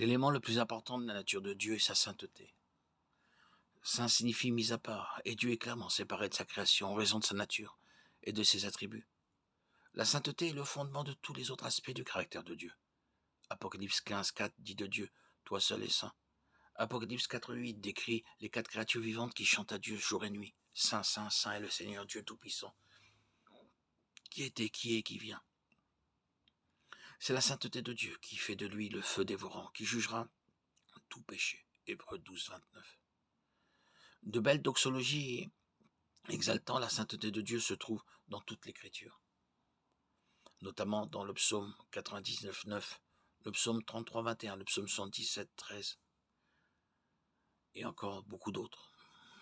L'élément le plus important de la nature de Dieu est sa sainteté. Saint signifie mis à part, et Dieu est clairement séparé de sa création en raison de sa nature et de ses attributs. La sainteté est le fondement de tous les autres aspects du caractère de Dieu. Apocalypse 15:4 dit de Dieu, toi seul es saint. Apocalypse 4:8 décrit les 4 créatures vivantes qui chantent à Dieu jour et nuit. Saint, saint, saint est le Seigneur Dieu Tout-Puissant, qui était, qui est et qui vient. C'est la sainteté de Dieu qui fait de lui le feu dévorant, qui jugera tout péché. Hébreux 12:29. De belles doxologies exaltant la sainteté de Dieu se trouvent dans toute l'Écriture, notamment dans le psaume 99:9, le psaume 33:21, le psaume 77:13, et encore beaucoup d'autres.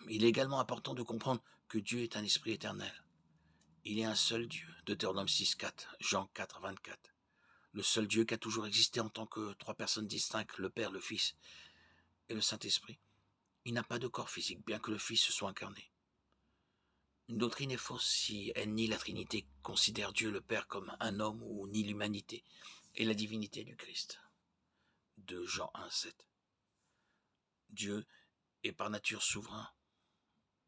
Il est également important de comprendre que Dieu est un esprit éternel. Il est un seul Dieu, Deutéronome 6:4, Jean 4:24. Le seul Dieu qui a toujours existé en tant que 3 personnes distinctes, le Père, le Fils et le Saint-Esprit. Il n'a pas de corps physique, bien que le Fils se soit incarné. Une doctrine est fausse si elle nie la Trinité, considère Dieu le Père comme un homme ou nie l'humanité et la divinité du Christ. De Jean 1:7. Dieu est par nature souverain.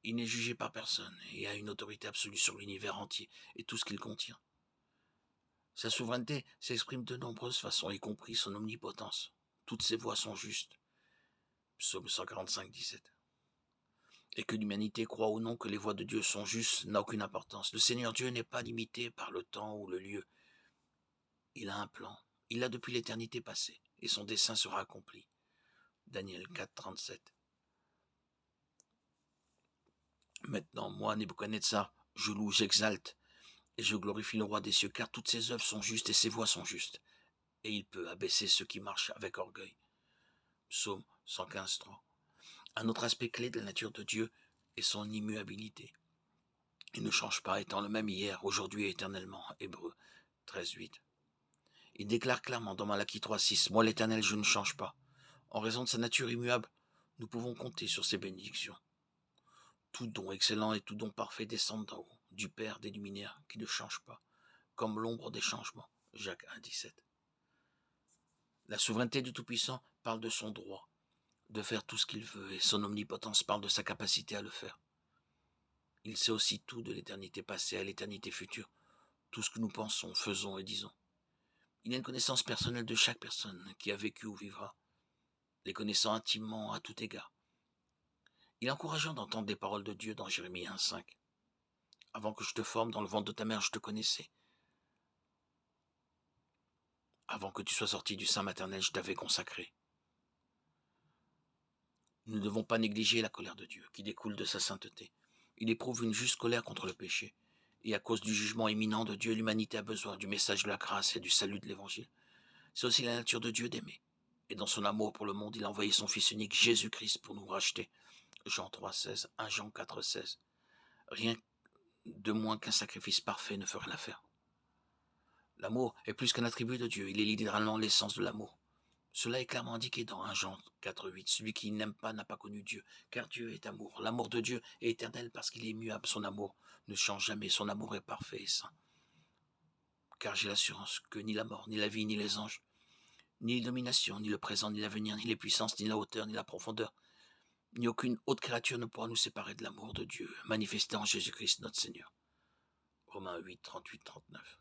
Il n'est jugé par personne et a une autorité absolue sur l'univers entier et tout ce qu'il contient. Sa souveraineté s'exprime de nombreuses façons, y compris son omnipotence. Toutes ses voies sont justes. Psaume 145:17. Et que l'humanité croit ou non que les voies de Dieu sont justes n'a aucune importance. Le Seigneur Dieu n'est pas limité par le temps ou le lieu. Il a un plan. Il l'a depuis l'éternité passée, et son dessein sera accompli. Daniel 4:37. Maintenant, moi, Nebuchadnezzar, je loue, j'exalte, et je glorifie le roi des cieux, car toutes ses œuvres sont justes et ses voies sont justes. Et il peut abaisser ceux qui marchent avec orgueil. Psaume 115:3. Un autre aspect clé de la nature de Dieu est son immuabilité. Il ne change pas, étant le même hier, aujourd'hui et éternellement. Hébreux 13:8. Il déclare clairement dans Malachie 3:6, moi l'Éternel, je ne change pas. En raison de sa nature immuable, nous pouvons compter sur ses bénédictions. Tout don excellent et tout don parfait descendent d'en haut, du Père des luminaires, qui ne change pas, comme l'ombre des changements. Jacques 1:17. La souveraineté du Tout-Puissant parle de son droit de faire tout ce qu'il veut, et son omnipotence parle de sa capacité à le faire. Il sait aussi tout de l'éternité passée à l'éternité future, tout ce que nous pensons, faisons et disons. Il a une connaissance personnelle de chaque personne qui a vécu ou vivra, les connaissant intimement à tout égard. Il est encourageant d'entendre des paroles de Dieu dans Jérémie 1:5. Avant que je te forme dans le ventre de ta mère, je te connaissais. Avant que tu sois sorti du sein maternel, je t'avais consacré. Nous ne devons pas négliger la colère de Dieu, qui découle de sa sainteté. Il éprouve une juste colère contre le péché. Et à cause du jugement imminent de Dieu, l'humanité a besoin du message de la grâce et du salut de l'Évangile. C'est aussi la nature de Dieu d'aimer. Et dans son amour pour le monde, il a envoyé son Fils unique, Jésus-Christ, pour nous racheter. Jean 3:16, 1 Jean 4:16. Rien de moins qu'un sacrifice parfait ne ferait l'affaire. L'amour est plus qu'un attribut de Dieu, il est littéralement l'essence de l'amour. Cela est clairement indiqué dans 1 Jean 4:8. Celui qui n'aime pas n'a pas connu Dieu, car Dieu est amour. L'amour de Dieu est éternel parce qu'il est immuable. Son amour ne change jamais, son amour est parfait et saint. Car j'ai l'assurance que ni la mort, ni la vie, ni les anges, ni les dominations, ni le présent, ni l'avenir, ni les puissances, ni la hauteur, ni la profondeur, ni aucune autre créature ne pourra nous séparer de l'amour de Dieu, manifesté en Jésus-Christ notre Seigneur. Romains 8, 38, 39.